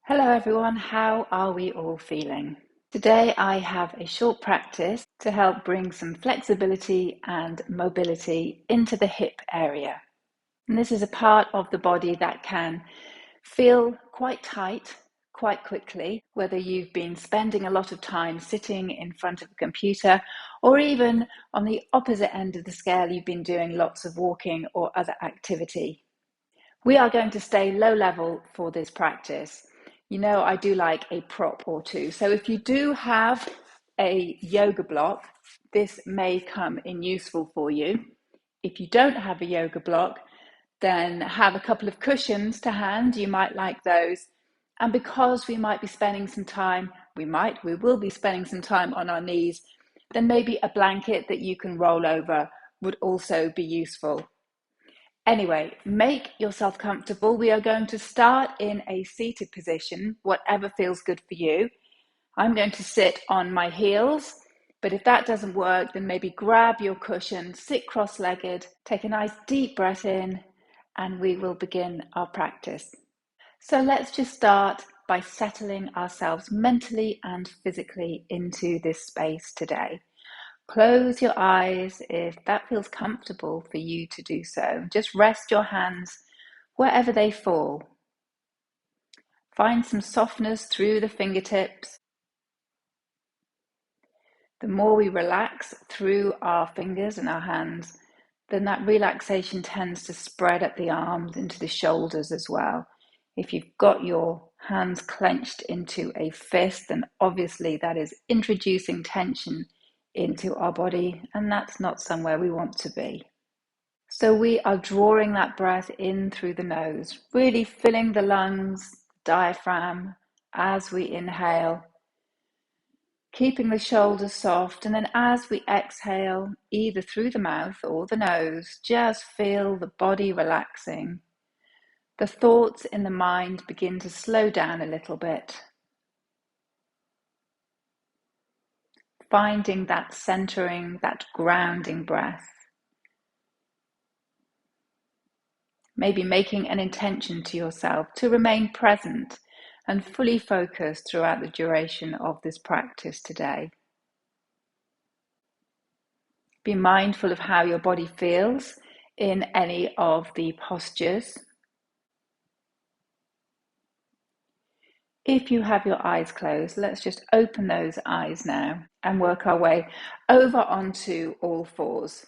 Hello everyone, how are we all feeling? Today I have a short practice to help bring some flexibility and mobility into the hip area. And this is a part of the body that can feel quite tight quite quickly, whether you've been spending a lot of time sitting in front of a computer, or even on the opposite end of the scale, you've been doing lots of walking or other activity. We are going to stay low level for this practice. You know, I do like a prop or two. So if you do have a yoga block, this may come in useful for you. If you don't have a yoga block, then have a couple of cushions to hand. You might like those. And because we might be spending some time, we will be spending some time on our knees, then maybe a blanket that you can roll over would also be useful. Anyway, make yourself comfortable. We are going to start in a seated position, whatever feels good for you. I'm going to sit on my heels, but if that doesn't work, then maybe grab your cushion, sit cross-legged, take a nice deep breath in, and we will begin our practice. So let's just start by settling ourselves mentally and physically into this space today. Close your eyes if that feels comfortable for you to do so. Just rest your hands wherever they fall. Find some softness through the fingertips. The more we relax through our fingers and our hands, then that relaxation tends to spread up the arms into the shoulders as well. If you've got your hands clenched into a fist, then obviously that is introducing tension into our body, and that's not somewhere we want to be. So we are drawing that breath in through the nose, really filling the lungs, diaphragm as we inhale, keeping the shoulders soft, and then as we exhale, either through the mouth or the nose, just feel the body relaxing. The thoughts in the mind begin to slow down a little bit. Finding that centering, that grounding breath. Maybe making an intention to yourself to remain present and fully focused throughout the duration of this practice today. Be mindful of how your body feels in any of the postures. If you have your eyes closed, let's just open those eyes now and work our way over onto all fours.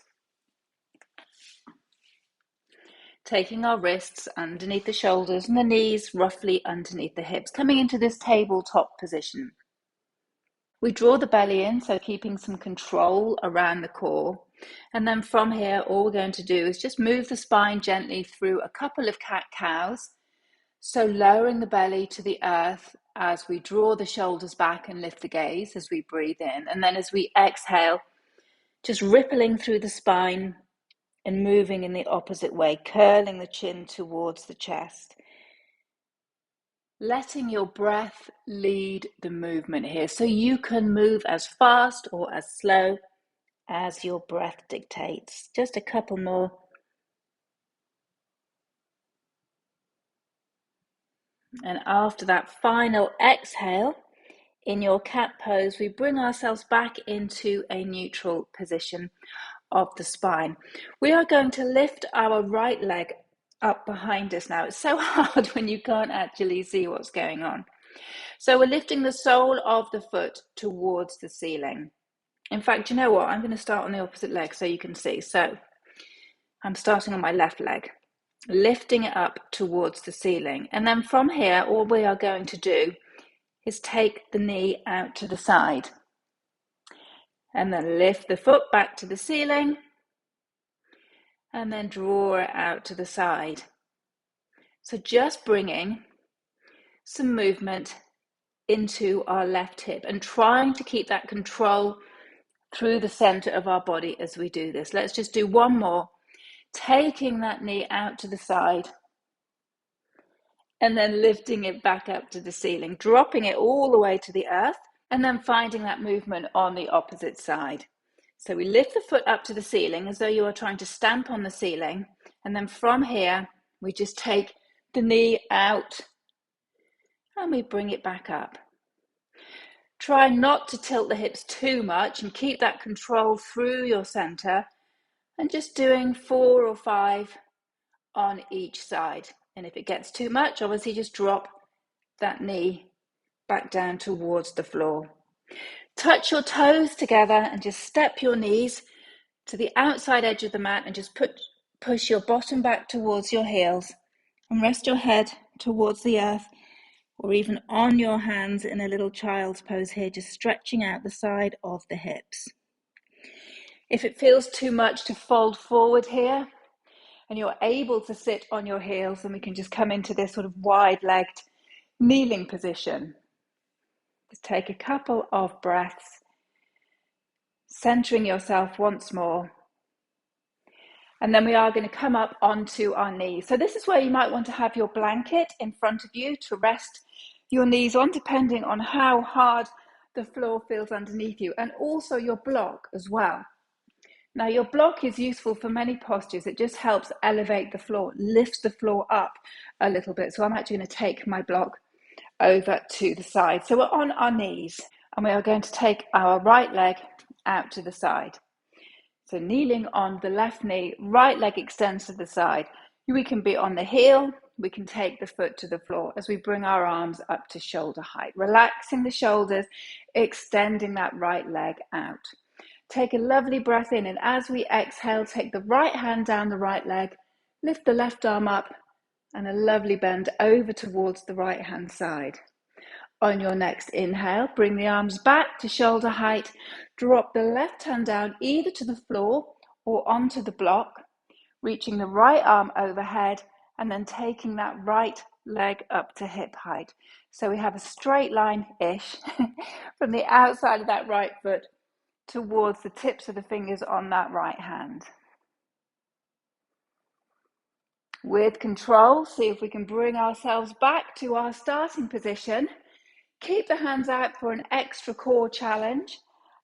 Taking our wrists underneath the shoulders and the knees roughly underneath the hips, coming into this tabletop position. We draw the belly in, so keeping some control around the core. And then from here, all we're going to do is just move the spine gently through a couple of cat-cows. So lowering the belly to the earth as we draw the shoulders back and lift the gaze as we breathe in. And then as we exhale, just rippling through the spine and moving in the opposite way, curling the chin towards the chest. Letting your breath lead the movement here. So you can move as fast or as slow as your breath dictates. Just a couple more. And after that final exhale, in your cat pose, we bring ourselves back into a neutral position of the spine. We are going to lift our right leg up behind us now. It's so hard when you can't actually see what's going on. So we're lifting the sole of the foot towards the ceiling. In fact, you know what? I'm going to start on the opposite leg so you can see. So I'm starting on my left leg, lifting it up towards the ceiling. And then from here, all we are going to do is take the knee out to the side. And then lift the foot back to the ceiling. And then draw it out to the side. So just bringing some movement into our left hip and trying to keep that control through the center of our body as we do this. Let's just do one more. Taking that knee out to the side and then lifting it back up to the ceiling, dropping it all the way to the earth, and then finding that movement on the opposite side. So we lift the foot up to the ceiling as though you are trying to stamp on the ceiling. And then from here, we just take the knee out and we bring it back up. Try not to tilt the hips too much and keep that control through your center, and just doing 4 or 5 on each side. And if it gets too much, obviously just drop that knee back down towards the floor. Touch your toes together and just step your knees to the outside edge of the mat and just push your bottom back towards your heels and rest your head towards the earth, or even on your hands in a little child's pose here, just stretching out the side of the hips. If it feels too much to fold forward here and you're able to sit on your heels, then we can just come into this sort of wide-legged kneeling position. Just take a couple of breaths, centering yourself once more. And then we are going to come up onto our knees. So this is where you might want to have your blanket in front of you to rest your knees on, depending on how hard the floor feels underneath you, and also your block as well. Now, your block is useful for many postures. It just helps elevate the floor, lift the floor up a little bit. So I'm actually going to take my block over to the side. So we're on our knees, and we are going to take our right leg out to the side. So kneeling on the left knee, right leg extends to the side. We can be on the heel, we can take the foot to the floor as we bring our arms up to shoulder height, relaxing the shoulders, extending that right leg out. Take a lovely breath in, and as we exhale, take the right hand down the right leg, lift the left arm up, and a lovely bend over towards the right hand side. On your next inhale, bring the arms back to shoulder height, drop the left hand down either to the floor or onto the block, reaching the right arm overhead, and then taking that right leg up to hip height. So we have a straight line-ish from the outside of that right foot towards the tips of the fingers on that right hand. With control, see if we can bring ourselves back to our starting position. Keep the hands out for an extra core challenge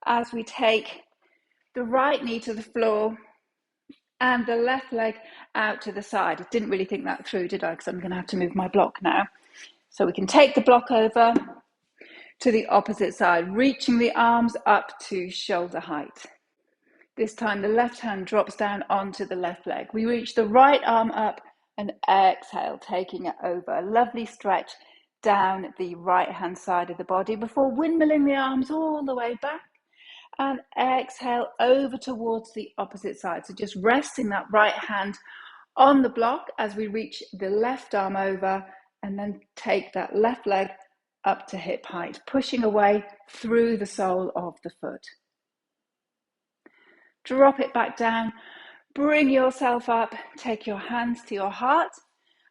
as we take the right knee to the floor and the left leg out to the side. I didn't really think that through, did I? Because I'm going to have to move my block now. So we can take the block over to the opposite side, reaching the arms up to shoulder height. This time the left hand drops down onto the left leg. We reach the right arm up and exhale, taking it over. A lovely stretch down the right hand side of the body before windmilling the arms all the way back, and exhale over towards the opposite side. So just resting that right hand on the block as we reach the left arm over, and then take that left leg up to hip height, pushing away through the sole of the foot. Drop it back down, bring yourself up, take your hands to your heart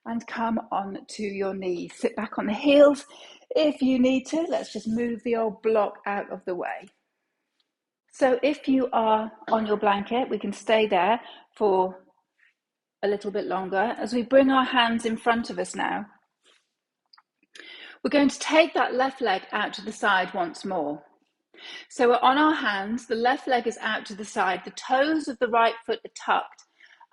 and come on to your knees. Sit back on the heels if you need to. Let's just move the old block out of the way. So if you are on your blanket, we can stay there for a little bit longer. As we bring our hands in front of us now, we're going to take that left leg out to the side once more. So we're on our hands, the left leg is out to the side, the toes of the right foot are tucked,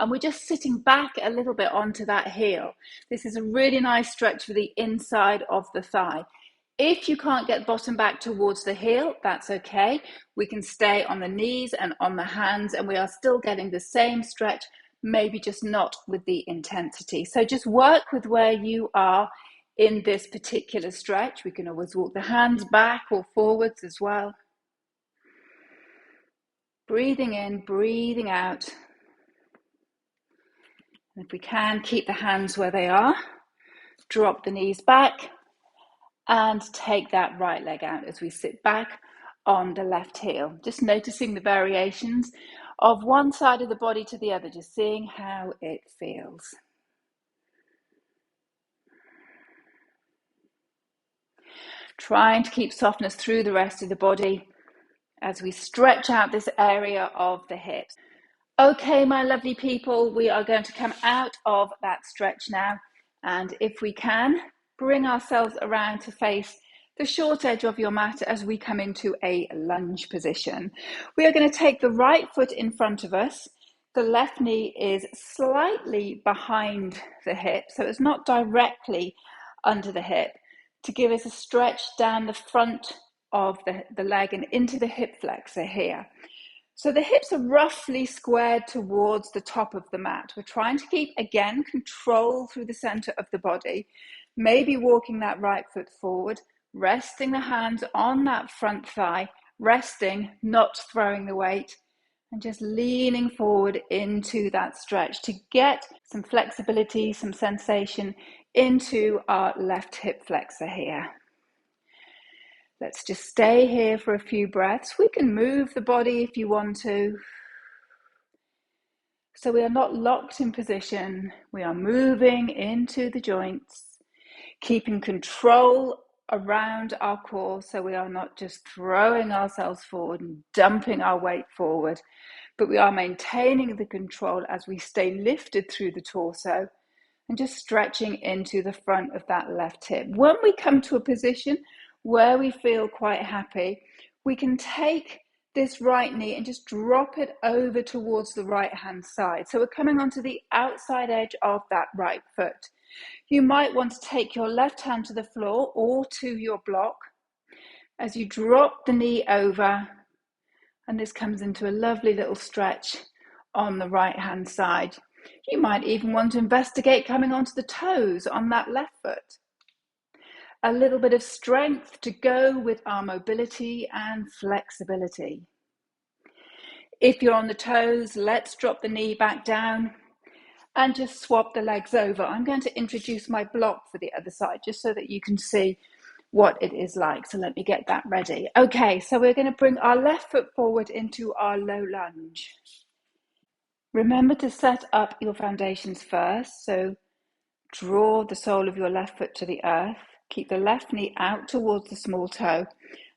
and we're just sitting back a little bit onto that heel. This is a really nice stretch for the inside of the thigh. If you can't get bottom back towards the heel, that's okay. We can stay on the knees and on the hands, and we are still getting the same stretch, maybe just not with the intensity. So just work with where you are in this particular stretch. We can always walk the hands back or forwards as well. Breathing in, breathing out. And if we can, keep the hands where they are. Drop the knees back and take that right leg out as we sit back on the left heel. Just noticing the variations of one side of the body to the other, just seeing how it feels. Trying to keep softness through the rest of the body as we stretch out this area of the hips. Okay, my lovely people, we are going to come out of that stretch now. And if we can, bring ourselves around to face the short edge of your mat as we come into a lunge position. We are going to take the right foot in front of us. The left knee is slightly behind the hip, so it's not directly under the hip. to give us a stretch down the front of the leg and into the hip flexor here. So the hips are roughly squared towards the top of the mat. We're trying to keep, again, control through the center of the body, maybe walking that right foot forward, resting the hands on that front thigh, resting, not throwing the weight, and just leaning forward into that stretch to get some flexibility, some sensation into our left hip flexor here. Let's just stay here for a few breaths. We can move the body if you want to. So we are not locked in position. We are moving into the joints, keeping control around our core so we are not just throwing ourselves forward and dumping our weight forward, but we are maintaining the control as we stay lifted through the torso and just stretching into the front of that left hip. When we come to a position where we feel quite happy, we can take this right knee and just drop it over towards the right hand side. So we're coming onto the outside edge of that right foot. You might want to take your left hand to the floor or to your block as you drop the knee over, and this comes into a lovely little stretch on the right hand side. You might even want to investigate coming onto the toes on that left foot. A little bit of strength to go with our mobility and flexibility. If you're on the toes, let's drop the knee back down and just swap the legs over. I'm going to introduce my block for the other side just so that you can see what it is like. So let me get that ready. Okay, so we're going to bring our left foot forward into our low lunge. Remember to set up your foundations first. So draw the sole of your left foot to the earth. Keep the left knee out towards the small toe.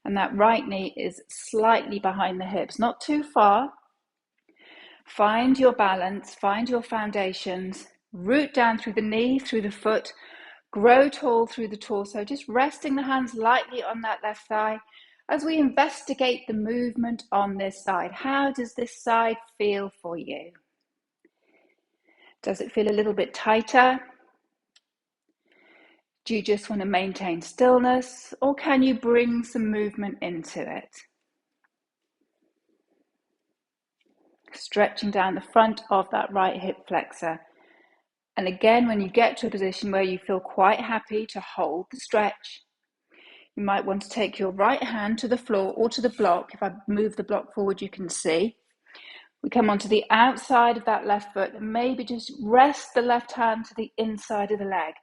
And that right knee is slightly behind the hips, not too far. Find your balance, find your foundations, root down through the knee, through the foot, grow tall through the torso, just resting the hands lightly on that left thigh as we investigate the movement on this side. How does this side feel for you? Does it feel a little bit tighter? Do you just want to maintain stillness, or can you bring some movement into it? Stretching down the front of that right hip flexor. And again, when you get to a position where you feel quite happy to hold the stretch, you might want to take your right hand to the floor or to the block. If I move the block forward, you can see. We come onto the outside of that left foot and maybe just rest the left hand to the inside of the leg.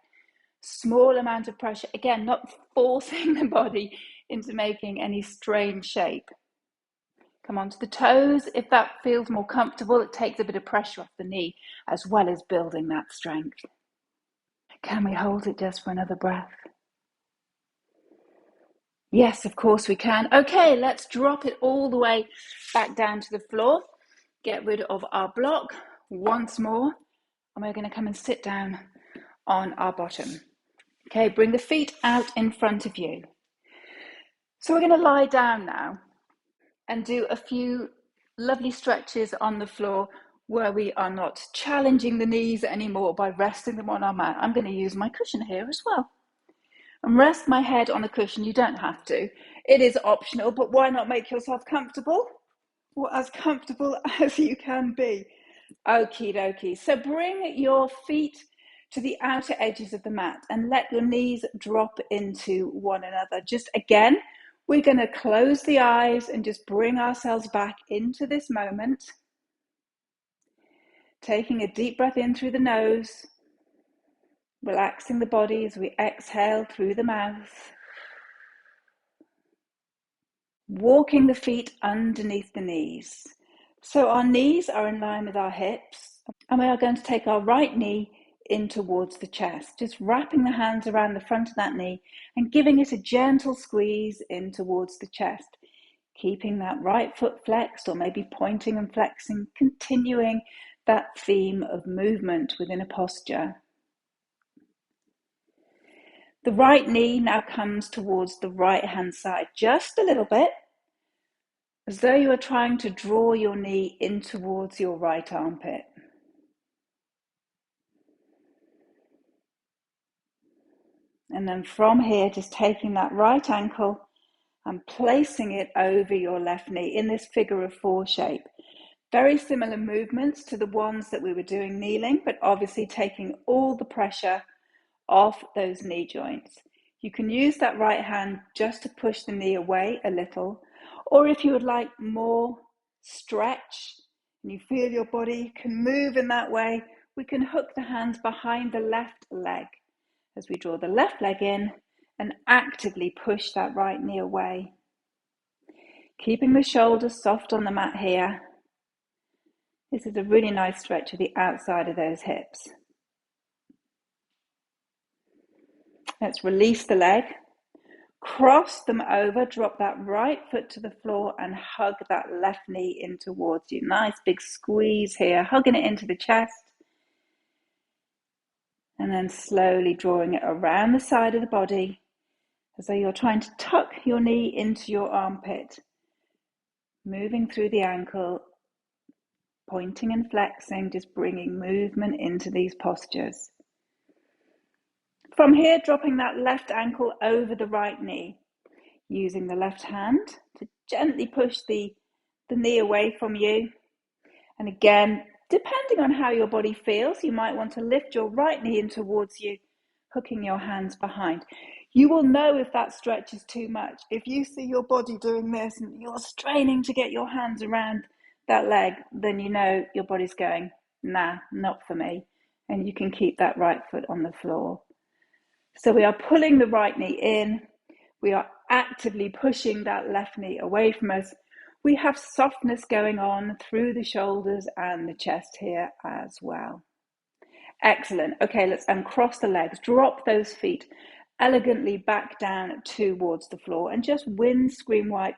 Small amount of pressure, again, not forcing the body into making any strange shape. Come onto the toes. If that feels more comfortable, it takes a bit of pressure off the knee as well as building that strength. Can we hold it just for another breath? Yes, of course we can. Okay, let's drop it all the way back down to the floor. Get rid of our block once more, and we're going to come and sit down on our bottom. Okay, bring the feet out in front of you. So we're going to lie down now and do a few lovely stretches on the floor where we are not challenging the knees anymore by resting them on our mat. I'm going to use my cushion here as well. And rest my head on a cushion. You don't have to. It is optional, but why not make yourself comfortable? Or as comfortable as you can be. Okie dokie. So bring your feet to the outer edges of the mat and let your knees drop into one another. Just again, we're going to close the eyes and just bring ourselves back into this moment. Taking a deep breath in through the nose. Relaxing the body as we exhale through the mouth. Walking the feet underneath the knees. So our knees are in line with our hips, and we are going to take our right knee in towards the chest, just wrapping the hands around the front of that knee and giving it a gentle squeeze in towards the chest, keeping that right foot flexed or maybe pointing and flexing, continuing that theme of movement within a posture. The right knee now comes towards the right hand side, just a little bit, as though you are trying to draw your knee in towards your right armpit. And then from here, just taking that right ankle and placing it over your left knee in this figure of four shape. Very similar movements to the ones that we were doing kneeling, but obviously taking all the pressure off those knee joints. You can use that right hand just to push the knee away a little, or if you would like more stretch and you feel your body can move in that way, we can hook the hands behind the left leg as we draw the left leg in and actively push that right knee away. Keeping the shoulders soft on the mat here. This is a really nice stretch of the outside of those hips. Let's release the leg, cross them over, drop that right foot to the floor and hug that left knee in towards you. Nice big squeeze here, hugging it into the chest. And then slowly drawing it around the side of the body as though you're trying to tuck your knee into your armpit. Moving through the ankle, pointing and flexing, just bringing movement into these postures. From here, dropping that left ankle over the right knee, using the left hand to gently push the knee away from you. And again, depending on how your body feels, you might want to lift your right knee in towards you, hooking your hands behind. You will know if that stretch is too much. If you see your body doing this and you're straining to get your hands around that leg, then you know your body's going, nah, not for me. And you can keep that right foot on the floor. So we are pulling the right knee in. We are actively pushing that left knee away from us. We have softness going on through the shoulders and the chest here as well. Excellent. Okay, let's uncross the legs. Drop those feet elegantly back down towards the floor and just windscreen wipe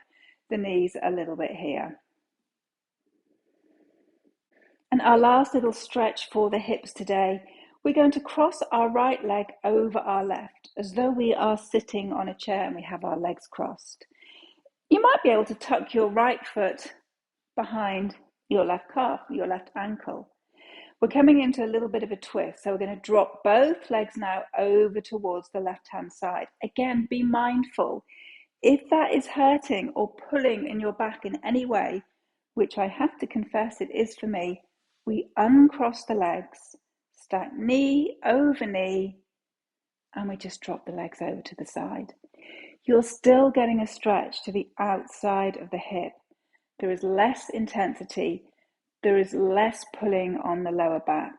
the knees a little bit here. And our last little stretch for the hips today, we're going to cross our right leg over our left as though we are sitting on a chair and we have our legs crossed. You might be able to tuck your right foot behind your left calf, your left ankle. We're coming into a little bit of a twist. So we're going to drop both legs now over towards the left-hand side. Again, be mindful. If that is hurting or pulling in your back in any way, which I have to confess it is for me, we uncross the legs, stack knee over knee, and we just drop the legs over to the side. You're still getting a stretch to the outside of the hip. There is less intensity. There is less pulling on the lower back.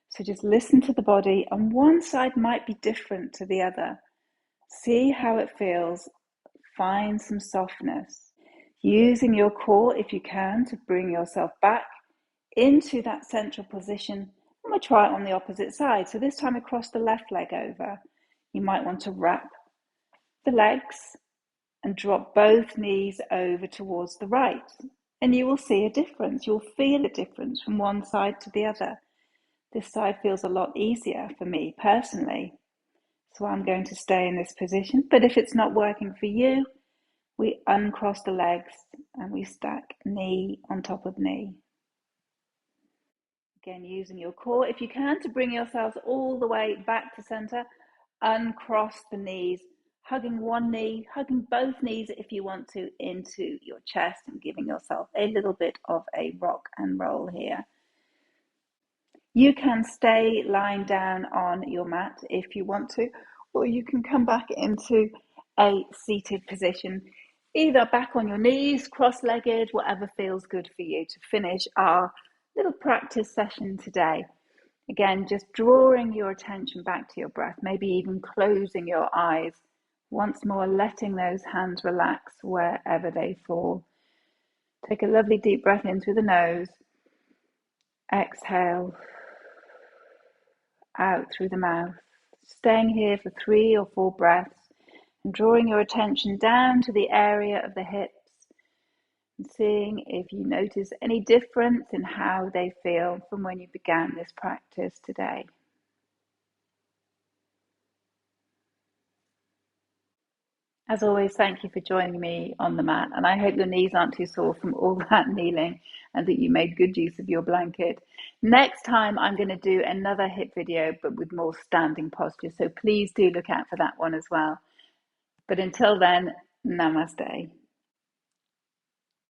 So just listen to the body, and one side might be different to the other. See how it feels. Find some softness. Using your core, if you can, to bring yourself back into that central position. And we'll try it on the opposite side. So this time across the left leg over. You might want to wrap the legs and drop both knees over towards the right. And you will see a difference. You'll feel a difference from one side to the other. This side feels a lot easier for me personally. So I'm going to stay in this position. But if it's not working for you, we uncross the legs and we stack knee on top of knee. Again, using your core, if you can, to bring yourselves all the way back to center. Uncross the knees, hugging one knee, hugging both knees if you want to into your chest and giving yourself a little bit of a rock and roll here. You can stay lying down on your mat if you want to, or you can come back into a seated position, either back on your knees, cross-legged, whatever feels good for you to finish our little practice session today. Again, just drawing your attention back to your breath, maybe even closing your eyes. Once more, letting those hands relax wherever they fall. Take a lovely deep breath in through the nose. Exhale out through the mouth. Staying here for 3 or 4 breaths and drawing your attention down to the area of the hips and seeing if you notice any difference in how they feel from when you began this practice today. As always, thank you for joining me on the mat, and I hope your knees aren't too sore from all that kneeling and that you made good use of your blanket. Next time, I'm going to do another hip video, but with more standing posture, so please do look out for that one as well. But until then, namaste.